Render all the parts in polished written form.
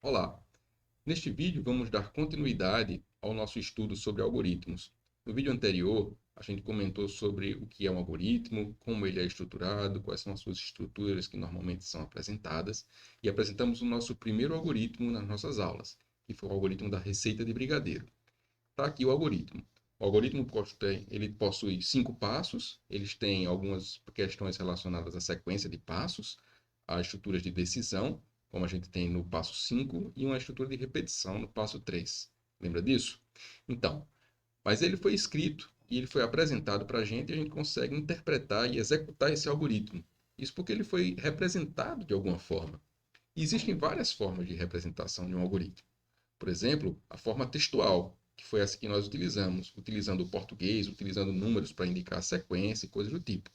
Olá! Neste vídeo vamos dar continuidade ao nosso estudo sobre algoritmos. No vídeo anterior, a gente comentou sobre o que é um algoritmo, como ele é estruturado, quais são as suas estruturas que normalmente são apresentadas, e apresentamos o nosso primeiro algoritmo nas nossas aulas, que foi o algoritmo da receita de brigadeiro. Está aqui o algoritmo. O algoritmo ele possui 5 passos, eles têm algumas questões relacionadas à sequência de passos, a estruturas de decisão, como a gente tem no passo 5, e uma estrutura de repetição no passo 3. Lembra disso? Então, mas ele foi escrito e ele foi apresentado para a gente consegue interpretar e executar esse algoritmo. Isso porque ele foi representado de alguma forma. E existem várias formas de representação de um algoritmo. Por exemplo, a forma textual, que foi essa que nós utilizamos, utilizando o português, utilizando números para indicar a sequência e coisas do tipo.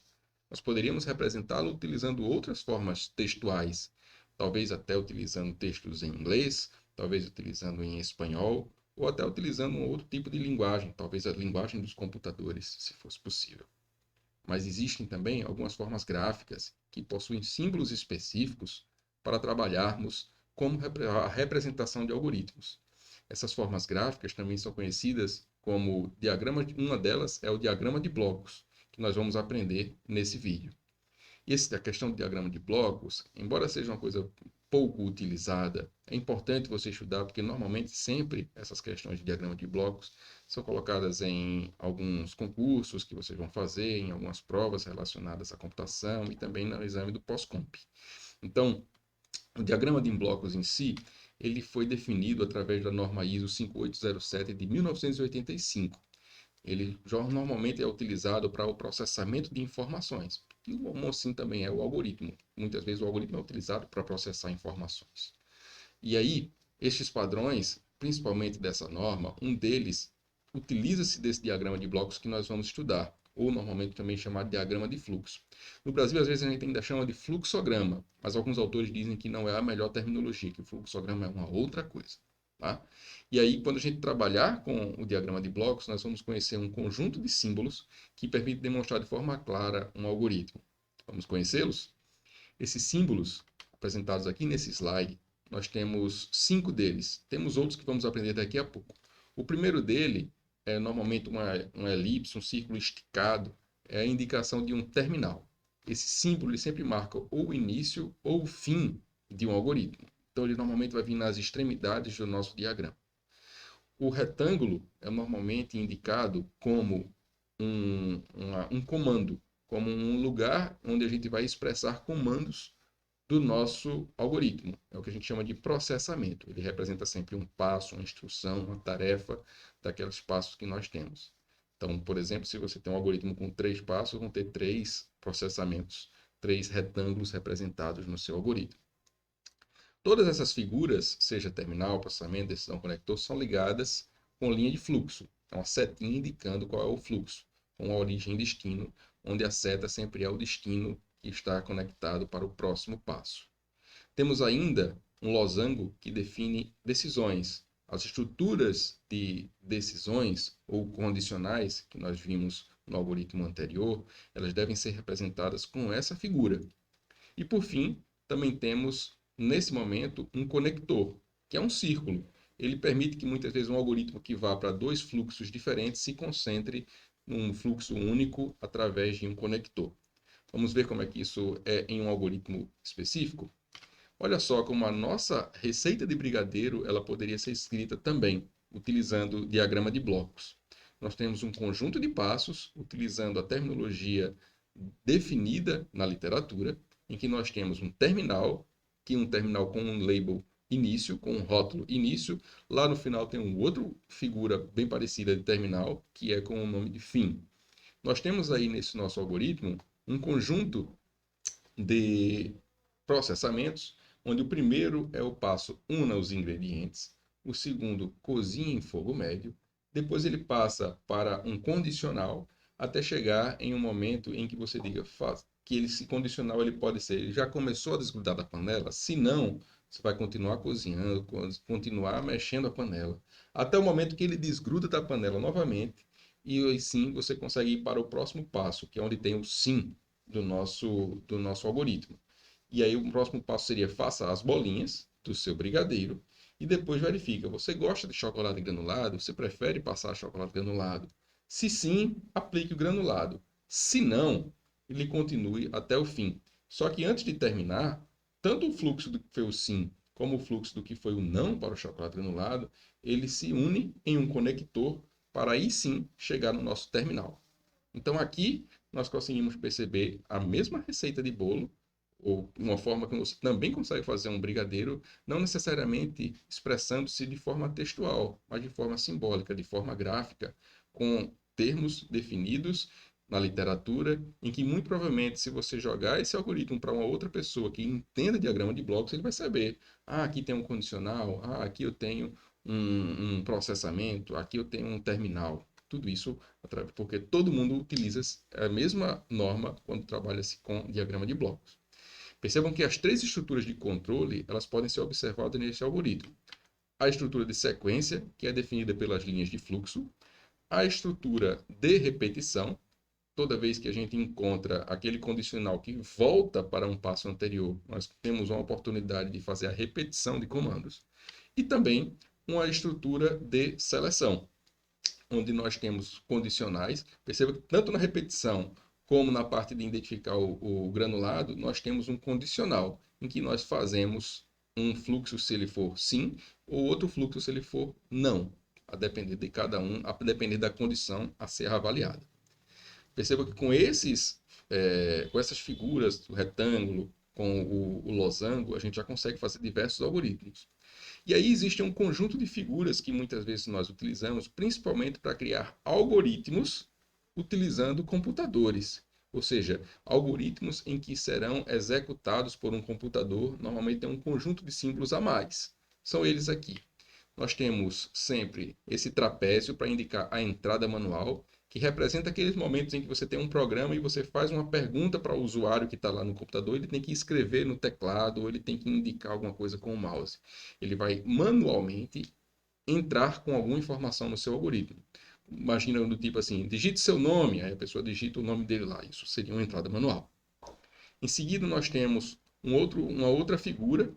Nós poderíamos representá-lo utilizando outras formas textuais, talvez até utilizando textos em inglês, talvez utilizando em espanhol, ou até utilizando um outro tipo de linguagem, talvez a linguagem dos computadores, se fosse possível. Mas existem também algumas formas gráficas que possuem símbolos específicos para trabalharmos como a representação de algoritmos. Essas formas gráficas também são conhecidas como diagrama, uma delas é o diagrama de blocos, que nós vamos aprender nesse vídeo. E a questão do diagrama de blocos, embora seja uma coisa pouco utilizada, é importante você estudar, porque normalmente sempre essas questões de diagrama de blocos são colocadas em alguns concursos que vocês vão fazer, em algumas provas relacionadas à computação e também no exame do pós-comp. Então, o diagrama de blocos em si, ele foi definido através da norma ISO 5807 de 1985. Ele normalmente é utilizado para o processamento de informações. E como assim também é o algoritmo. Muitas vezes o algoritmo é utilizado para processar informações. E aí, estes padrões, principalmente dessa norma, um deles utiliza-se desse diagrama de blocos que nós vamos estudar, ou normalmente também chamado de diagrama de fluxo. No Brasil, às vezes a gente ainda chama de fluxograma, mas alguns autores dizem que não é a melhor terminologia, que o fluxograma é uma outra coisa. Tá? E aí, quando a gente trabalhar com o diagrama de blocos, nós vamos conhecer um conjunto de símbolos que permite demonstrar de forma clara um algoritmo. Vamos conhecê-los? Esses símbolos apresentados aqui nesse slide, nós temos 5 deles. Temos outros que vamos aprender daqui a pouco. O primeiro dele é normalmente uma elipse, um círculo esticado, é a indicação de um terminal. Esse símbolo ele sempre marca ou o início ou o fim de um algoritmo. Então, ele normalmente vai vir nas extremidades do nosso diagrama. O retângulo é normalmente indicado como um comando, como um lugar onde a gente vai expressar comandos do nosso algoritmo. É o que a gente chama de processamento. Ele representa sempre um passo, uma instrução, uma tarefa daqueles passos que nós temos. Então, por exemplo, se você tem um algoritmo com 3 passos, vão ter 3 processamentos, 3 retângulos representados no seu algoritmo. Todas essas figuras, seja terminal, processamento, decisão, conector, são ligadas com linha de fluxo. É uma setinha indicando qual é o fluxo, com a origem e destino, onde a seta sempre é o destino que está conectado para o próximo passo. Temos ainda um losango que define decisões. As estruturas de decisões ou condicionais que nós vimos no algoritmo anterior, elas devem ser representadas com essa figura. E por fim, também temos nesse momento um conector, que é um círculo. Ele permite que muitas vezes um algoritmo que vá para 2 fluxos diferentes se concentre num fluxo único através de um conector. Vamos ver como é que isso é em um algoritmo específico? Olha só como a nossa receita de brigadeiro ela poderia ser escrita também utilizando diagrama de blocos. Nós temos um conjunto de passos utilizando a terminologia definida na literatura, em que nós temos um terminal, que é um terminal com um label início, com um rótulo início. Lá no final tem uma outra figura bem parecida de terminal, que é com o nome de fim. Nós temos aí nesse nosso algoritmo um conjunto de processamentos, onde o primeiro é o passo una os ingredientes, o segundo cozinha em fogo médio, depois ele passa para um condicional até chegar em um momento em que você diga que esse condicional ele pode ser, ele já começou a desgrudar da panela, se não, você vai continuar cozinhando, continuar mexendo a panela, até o momento que ele desgruda da panela novamente, e aí sim você consegue ir para o próximo passo, que é onde tem o sim do nosso algoritmo. E aí o próximo passo seria faça as bolinhas, do seu brigadeiro e depois verifica, você gosta de chocolate granulado? Você prefere passar chocolate granulado? Se sim, aplique o granulado. Se não, ele continue até o fim. Só que antes de terminar, tanto o fluxo do que foi o sim, como o fluxo do que foi o não para o chocolate granulado, ele se une em um conector para aí sim chegar no nosso terminal. Então aqui nós conseguimos perceber a mesma receita de bolo, ou uma forma que você também consegue fazer um brigadeiro, não necessariamente expressando-se de forma textual, mas de forma simbólica, de forma gráfica, com termos definidos na literatura, em que muito provavelmente, se você jogar esse algoritmo para uma outra pessoa que entenda diagrama de blocos, ele vai saber: ah, aqui tem um condicional, ah, aqui eu tenho um processamento, aqui eu tenho um terminal. Tudo isso porque todo mundo utiliza a mesma norma quando trabalha-se com diagrama de blocos. Percebam que as três estruturas de controle elas podem ser observadas nesse algoritmo. A estrutura de sequência, que é definida pelas linhas de fluxo, a estrutura de repetição, toda vez que a gente encontra aquele condicional que volta para um passo anterior, nós temos uma oportunidade de fazer a repetição de comandos, e também uma estrutura de seleção, onde nós temos condicionais. Perceba que tanto na repetição como na parte de identificar o granulado, nós temos um condicional, em que nós fazemos um fluxo se ele for sim, ou outro fluxo se ele for não, a depender de cada um, a depender da condição a ser avaliada. Perceba que com essas figuras, o retângulo, com o losango, a gente já consegue fazer diversos algoritmos. E aí existe um conjunto de figuras que muitas vezes nós utilizamos, principalmente para criar algoritmos utilizando computadores. Ou seja, algoritmos em que serão executados por um computador, normalmente tem um conjunto de símbolos a mais. São eles aqui. Nós temos sempre esse trapézio para indicar a entrada manual, que representa aqueles momentos em que você tem um programa e você faz uma pergunta para o usuário que está lá no computador, ele tem que escrever no teclado ou ele tem que indicar alguma coisa com o mouse. Ele vai manualmente entrar com alguma informação no seu algoritmo. Imagina do tipo assim, digite seu nome, aí a pessoa digita o nome dele lá. Isso seria uma entrada manual. Em seguida, nós temos uma outra figura,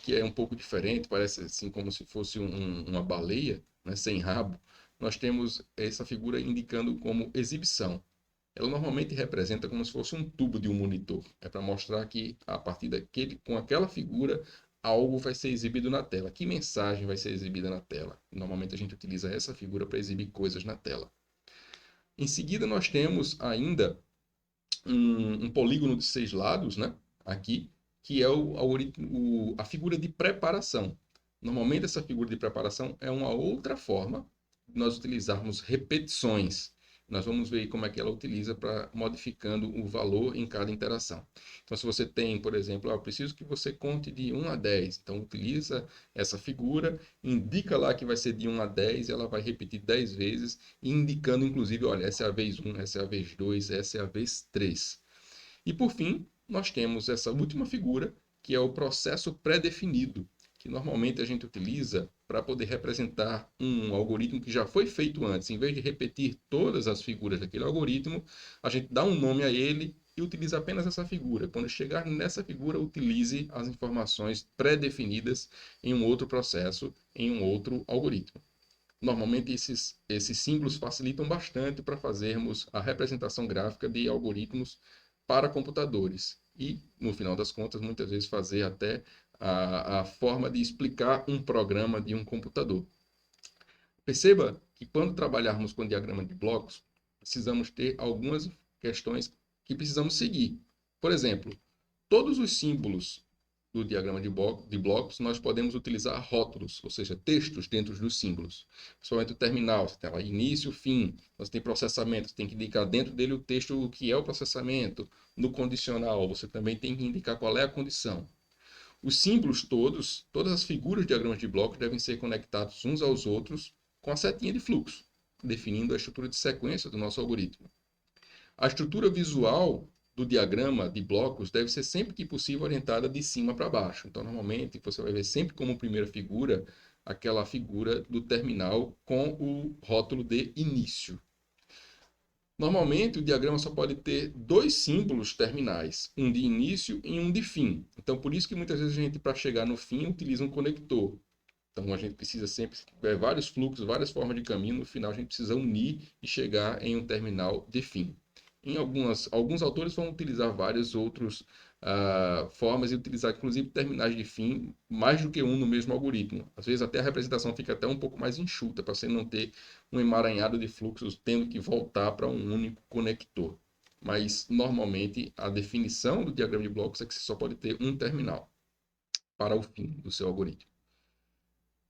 que é um pouco diferente, parece assim como se fosse uma baleia, né, sem rabo. Nós temos essa figura indicando como exibição. Ela normalmente representa como se fosse um tubo de um monitor. É para mostrar que a partir com aquela figura, algo vai ser exibido na tela. Que mensagem vai ser exibida na tela? Normalmente a gente utiliza essa figura para exibir coisas na tela. Em seguida, nós temos ainda um polígono de 6 lados, né? Aqui, que é a figura de preparação. Normalmente, essa figura de preparação é uma outra forma de nós utilizarmos repetições. Nós vamos ver como é que ela utiliza para modificando o valor em cada interação. Então, se você tem, por exemplo, eu preciso que você conte de 1 a 10. Então, utiliza essa figura, indica lá que vai ser de 1 a 10, ela vai repetir 10 vezes, indicando, inclusive, olha, essa é a vez 1, essa é a vez 2, essa é a vez 3. E, por fim, nós temos essa última figura, que é o processo pré-definido, que normalmente a gente utiliza para poder representar um algoritmo que já foi feito antes. Em vez de repetir todas as figuras daquele algoritmo, a gente dá um nome a ele e utiliza apenas essa figura. Quando chegar nessa figura, utilize as informações pré-definidas em um outro processo, em um outro algoritmo. Normalmente, esses símbolos facilitam bastante para fazermos a representação gráfica de algoritmos para computadores. E, no final das contas, muitas vezes fazer até a forma de explicar um programa de um computador. Perceba que quando trabalharmos com diagrama de blocos, precisamos ter algumas questões que precisamos seguir. Por exemplo, todos os símbolos do diagrama de blocos, nós podemos utilizar rótulos, ou seja, textos dentro dos símbolos. Principalmente o terminal, você tem lá início, fim, você tem processamento, você tem que indicar dentro dele o texto o que é o processamento. No condicional, você também tem que indicar qual é a condição. Os símbolos todas as figuras de diagramas de blocos devem ser conectados uns aos outros com a setinha de fluxo, definindo a estrutura de sequência do nosso algoritmo. A estrutura visual do diagrama de blocos deve ser sempre que possível orientada de cima para baixo. Então, normalmente, você vai ver sempre como primeira figura aquela figura do terminal com o rótulo de início. Normalmente, o diagrama só pode ter dois símbolos terminais, um de início e um de fim. Então, por isso que muitas vezes a gente, para chegar no fim, utiliza um conector. Então, a gente precisa sempre, se tiver vários fluxos, várias formas de caminho, no final a gente precisa unir e chegar em um terminal de fim. Alguns autores vão utilizar várias outras formas e utilizar, inclusive, terminais de fim, mais do que um no mesmo algoritmo. Às vezes, até a representação fica até um pouco mais enxuta, para você não ter um emaranhado de fluxos tendo que voltar para um único conector. Mas, normalmente, a definição do diagrama de blocos é que você só pode ter um terminal para o fim do seu algoritmo.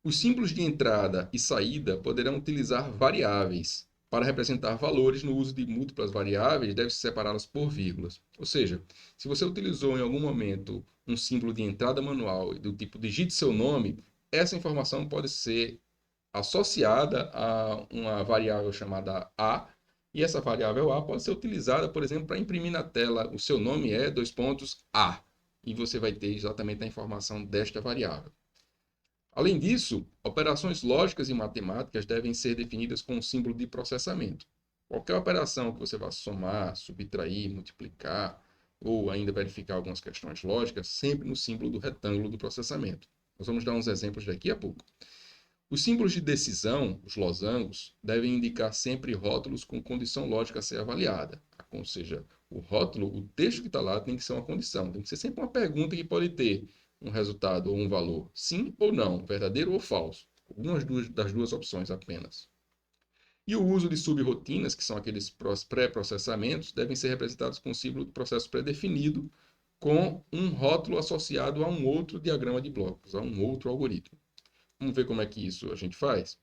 Os símbolos de entrada e saída poderão utilizar variáveis. Para representar valores no uso de múltiplas variáveis, deve-se separá-las por vírgulas. Ou seja, se você utilizou em algum momento um símbolo de entrada manual do tipo digite seu nome, essa informação pode ser associada a uma variável chamada A, e essa variável A pode ser utilizada, por exemplo, para imprimir na tela o seu nome é A, e você vai ter exatamente a informação desta variável. Além disso, operações lógicas e matemáticas devem ser definidas com um símbolo de processamento. Qualquer operação que você vá somar, subtrair, multiplicar ou ainda verificar algumas questões lógicas, sempre no símbolo do retângulo do processamento. Nós vamos dar uns exemplos daqui a pouco. Os símbolos de decisão, os losangos, devem indicar sempre rótulos com condição lógica a ser avaliada. Ou seja, o rótulo, o texto que está lá tem que ser uma condição, tem que ser sempre uma pergunta que pode ter um resultado ou um valor, sim ou não, verdadeiro ou falso. Algumas das duas opções apenas. E o uso de subrotinas, que são aqueles pré-processamentos, devem ser representados com o símbolo de processo pré-definido, com um rótulo associado a um outro diagrama de blocos, a um outro algoritmo. Vamos ver como é que isso a gente faz?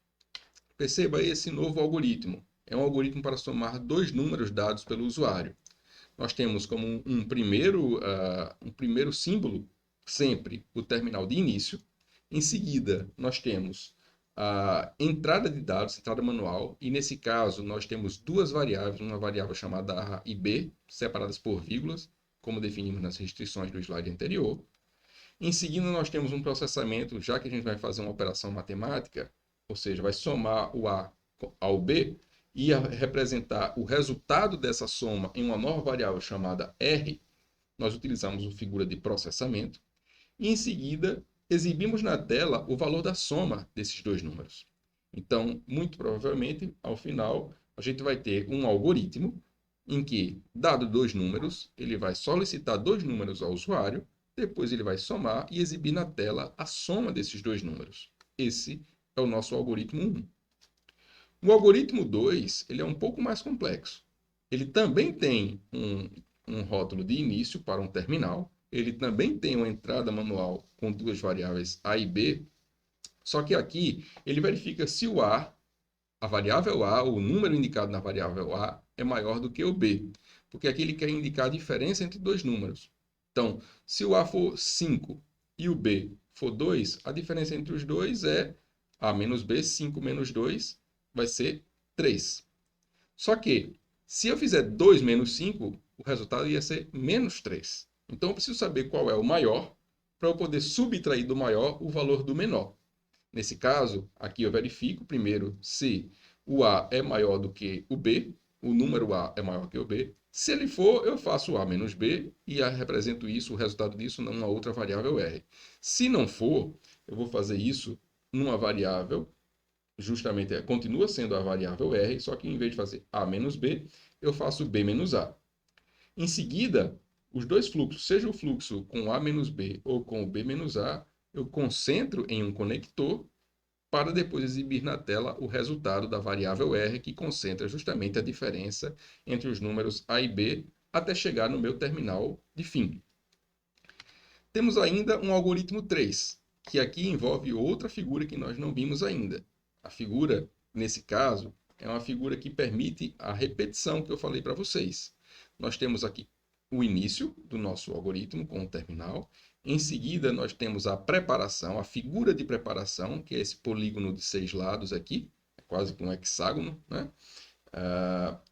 Perceba esse novo algoritmo. É um algoritmo para somar dois números dados pelo usuário. Nós temos como um primeiro símbolo sempre o terminal de início. Em seguida, nós temos a entrada de dados, entrada manual, e nesse caso nós temos duas variáveis, uma variável chamada A e B, separadas por vírgulas, como definimos nas restrições do slide anterior. Em seguida, nós temos um processamento, já que a gente vai fazer uma operação matemática, ou seja, vai somar o A ao B e representar o resultado dessa soma em uma nova variável chamada R, nós utilizamos uma figura de processamento. E em seguida, exibimos na tela o valor da soma desses dois números. Então, muito provavelmente, ao final, a gente vai ter um algoritmo em que, dado dois números, ele vai solicitar dois números ao usuário, depois ele vai somar e exibir na tela a soma desses dois números. Esse é o nosso algoritmo 1. O algoritmo 2, ele é um pouco mais complexo. Ele também tem um rótulo de início para um terminal, ele também tem uma entrada manual com duas variáveis A e B, só que aqui ele verifica se o a variável A, o número indicado na variável A, é maior do que o B, porque aqui ele quer indicar a diferença entre dois números. Então, se o A for 5 e o B for 2, a diferença entre os dois é A menos B, 5 menos 2 vai ser 3. Só que, se eu fizer 2 menos 5, o resultado ia ser menos 3. Então, eu preciso saber qual é o maior para eu poder subtrair do maior o valor do menor. Nesse caso, aqui eu verifico primeiro se o A é maior do que o B, o número A é maior que o B. Se ele for, eu faço A menos B e represento isso, o resultado disso, numa outra variável R. Se não for, eu vou fazer isso numa variável, justamente continua sendo a variável R, só que em vez de fazer A menos B, eu faço B menos A. Em seguida, os dois fluxos, seja o fluxo com A menos B ou com o B menos A, eu concentro em um conector para depois exibir na tela o resultado da variável R, que concentra justamente a diferença entre os números A e B, até chegar no meu terminal de fim. Temos ainda um algoritmo 3, que aqui envolve outra figura que nós não vimos ainda. A figura, nesse caso, é uma figura que permite a repetição que eu falei para vocês. Nós temos aqui o início do nosso algoritmo com o terminal. Em seguida, nós temos a preparação, a figura de preparação, que é esse polígono de 6 lados aqui, é quase que um hexágono, né?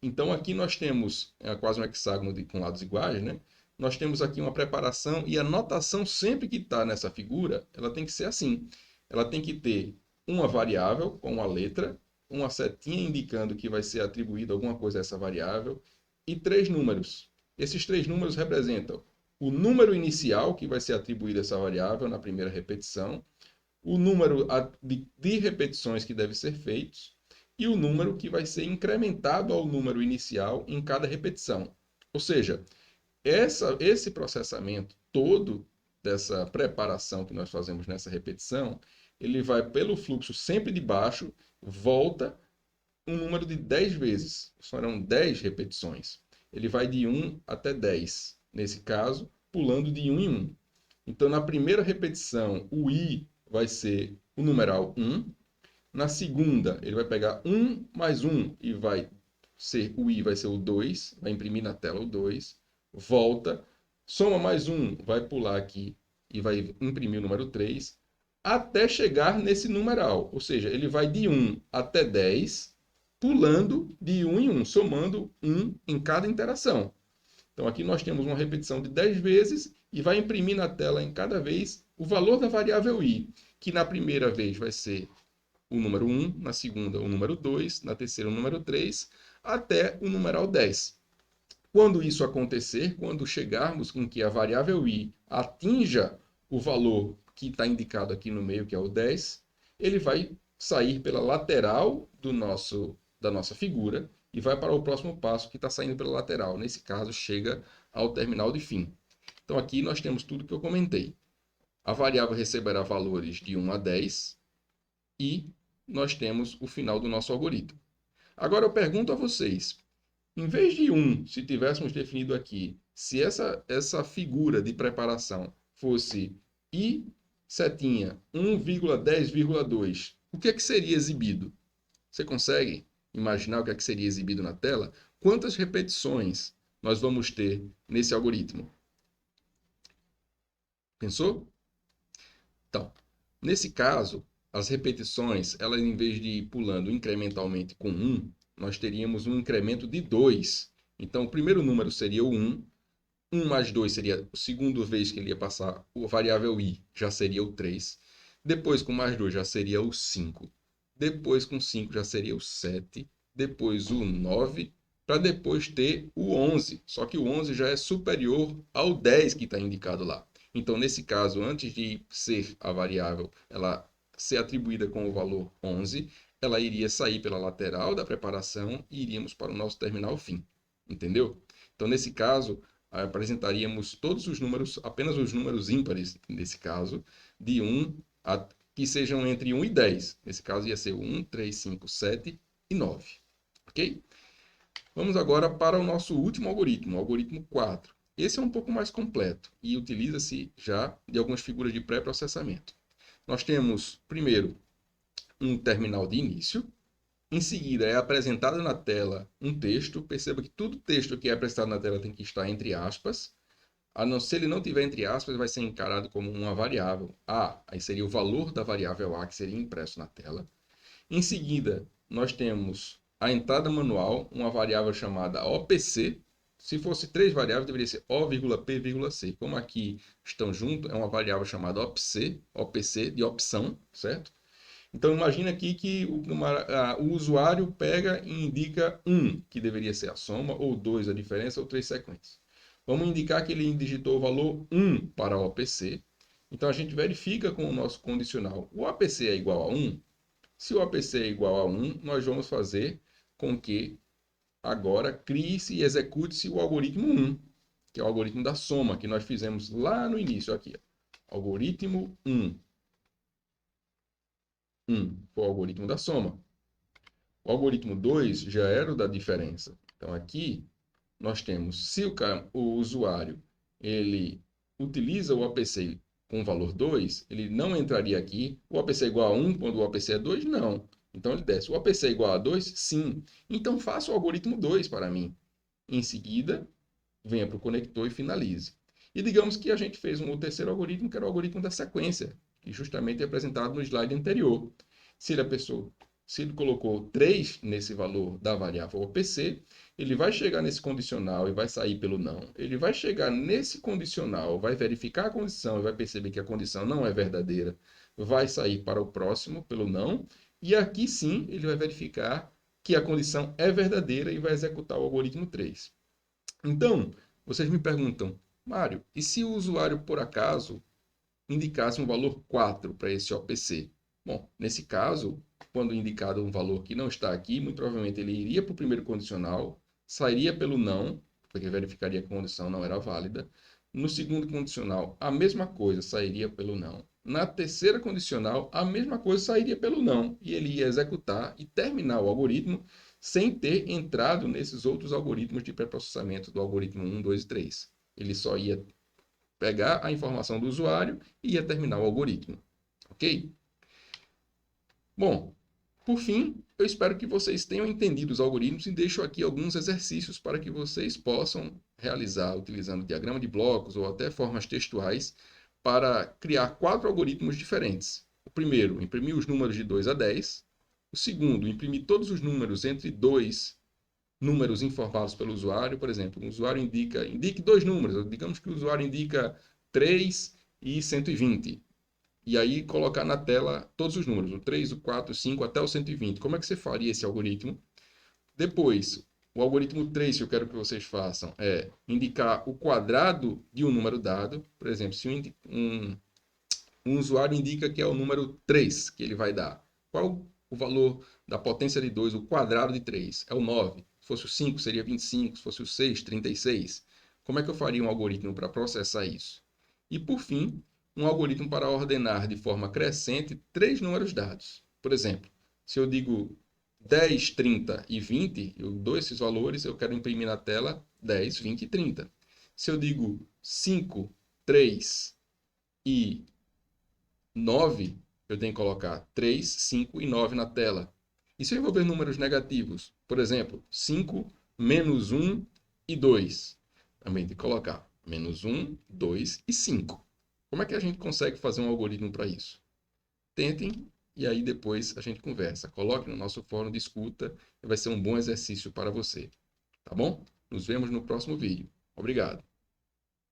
Então, aqui nós temos quase um hexágono com lados iguais, né? Nós temos aqui uma preparação e a notação sempre que está nessa figura, ela tem que ser assim. Ela tem que ter uma variável com uma letra uma setinha indicando que vai ser atribuído alguma coisa a essa variável, e 3 números. Esses 3 números representam o número inicial que vai ser atribuído a essa variável na primeira repetição, o número de repetições que deve ser feitos e o número que vai ser incrementado ao número inicial em cada repetição. Ou seja, esse processamento todo dessa preparação que nós fazemos nessa repetição, ele vai pelo fluxo sempre de baixo, volta um número de 10 vezes. Serão 10 repetições. Ele vai de 1 até 10, nesse caso, pulando de 1 em 1. Então, na primeira repetição, o i vai ser o numeral 1. Na segunda, ele vai pegar 1 mais 1 e vai ser o i vai ser o 2, vai imprimir na tela o 2, volta, soma mais 1, vai pular aqui e vai imprimir o número 3, até chegar nesse numeral. Ou seja, ele vai de 1 até 10, pulando de 1 em 1, somando 1 em cada interação. Então, aqui nós temos uma repetição de 10 vezes e vai imprimir na tela em cada vez o valor da variável i, que na primeira vez vai ser o número 1, na segunda o número 2, na terceira o número 3, até o numeral 10. Quando isso acontecer, quando chegarmos com que a variável i atinja o valor que está indicado aqui no meio, que é o 10, ele vai sair pela lateral da nossa figura e vai para o próximo passo que está saindo pela lateral. Nesse caso, chega ao terminal de fim. Então, aqui nós temos tudo que eu comentei. A variável receberá valores de 1 a 10 e nós temos o final do nosso algoritmo. Agora eu pergunto a vocês, em vez de 1, se tivéssemos definido aqui, se essa figura de preparação fosse i setinha 1,10,2, o que é que seria exibido? Você consegue imaginar o que é que seria exibido na tela? Quantas repetições nós vamos ter nesse algoritmo? Pensou? Então, nesse caso, as repetições, elas em vez de ir pulando incrementalmente com 1, nós teríamos um incremento de 2. Então, o primeiro número seria o 1. 1 mais 2 seria a segunda vez que ele ia passar a variável i, já seria o 3. Depois, com mais 2, já seria o 5. Depois, com 5, já seria o 7. Depois, o 9, para depois ter o 11. Só que o 11 já é superior ao 10 que está indicado lá. Então, nesse caso, antes de ser a variável, ela ser atribuída com o valor 11, ela iria sair pela lateral da preparação e iríamos para o nosso terminal fim. Entendeu? Então, nesse caso, apresentaríamos todos os números, apenas os números ímpares, nesse caso, de 1 a, que sejam entre 1 e 10. Nesse caso, ia ser 1, 3, 5, 7 e 9. Ok? Vamos agora para o nosso último algoritmo, o algoritmo 4. Esse é um pouco mais completo e utiliza-se já de algumas figuras de pré-processamento. Nós temos, primeiro, um terminal de início. Em seguida, é apresentado na tela um texto. Perceba que todo texto que é apresentado na tela tem que estar entre aspas. Se ele não tiver entre aspas, vai ser encarado como uma variável A. Aí seria o valor da variável A que seria impresso na tela. Em seguida, nós temos a entrada manual, uma variável chamada OPC. Se fosse 3 variáveis, deveria ser O,P,C. Como aqui estão juntos, é uma variável chamada OPC de opção, certo? Então, imagina aqui que o usuário pega e indica 1, que deveria ser a soma, ou 2 a diferença, ou 3 sequências. Vamos indicar que ele digitou o valor 1 para o OPC. Então, a gente verifica com o nosso condicional. O OPC é igual a 1? Se o OPC é igual a 1, nós vamos fazer com que agora crie-se e execute-se o algoritmo 1, que é o algoritmo da soma, que nós fizemos lá no início aqui. Algoritmo 1. 1 foi o algoritmo da soma. O algoritmo 2 já era o da diferença. Então, aqui nós temos, se o usuário ele utiliza o OPC com o valor 2, ele não entraria aqui. O OPC é igual a 1 quando o OPC é 2? Não. Então, ele desce. O OPC é igual a 2? Sim. Então, faça o algoritmo 2 para mim. Em seguida, venha para o conector e finalize. E digamos que a gente fez um terceiro algoritmo, que era o algoritmo da sequência, que justamente é apresentado no slide anterior. Se ele colocou 3 nesse valor da variável OPC, ele vai chegar nesse condicional e vai sair pelo não. Ele vai chegar nesse condicional, vai verificar a condição e vai perceber que a condição não é verdadeira. Vai sair para o próximo pelo não. E aqui sim, ele vai verificar que a condição é verdadeira e vai executar o algoritmo 3. Então, vocês me perguntam, Mário, e se o usuário, por acaso, indicasse um valor 4 para esse OPC? Bom, nesse caso, quando indicado um valor que não está aqui, muito provavelmente ele iria para o primeiro condicional, sairia pelo não, porque verificaria que a condição não era válida. No segundo condicional, a mesma coisa, sairia pelo não. Na terceira condicional, a mesma coisa sairia pelo não. E ele ia executar e terminar o algoritmo sem ter entrado nesses outros algoritmos de pré-processamento do algoritmo 1, 2 e 3. Ele só ia pegar a informação do usuário e ia terminar o algoritmo. Ok? Bom, por fim, eu espero que vocês tenham entendido os algoritmos e deixo aqui alguns exercícios para que vocês possam realizar utilizando diagrama de blocos ou até formas textuais para criar 4 algoritmos diferentes. O primeiro, imprimir os números de 2 a 10. O segundo, imprimir todos os números entre 2 números informados pelo usuário. Por exemplo, o usuário indique 2 números. Digamos que o usuário indica 3 e 120. E aí colocar na tela todos os números, o 3, o 4, o 5 até o 120. Como é que você faria esse algoritmo? Depois, o algoritmo 3 que eu quero que vocês façam é indicar o quadrado de um número dado. Por exemplo, se um usuário indica que é o número 3 que ele vai dar. Qual o valor da potência de 2, o quadrado de 3? É o 9. Se fosse o 5, seria 25. Se fosse o 6, 36. Como é que eu faria um algoritmo para processar isso? E, por fim, um algoritmo para ordenar de forma crescente 3 números dados. Por exemplo, se eu digo 10, 30 e 20, eu dou esses valores, eu quero imprimir na tela 10, 20 e 30. Se eu digo 5, 3 e 9, eu tenho que colocar 3, 5 e 9 na tela. E se eu envolver números negativos? Por exemplo, 5, menos 1 e 2. Também tem que colocar menos 1, 2 e 5. Como é que a gente consegue fazer um algoritmo para isso? Tentem e aí depois a gente conversa. Coloque no nosso fórum de escuta e vai ser um bom exercício para você. Tá bom? Nos vemos no próximo vídeo. Obrigado.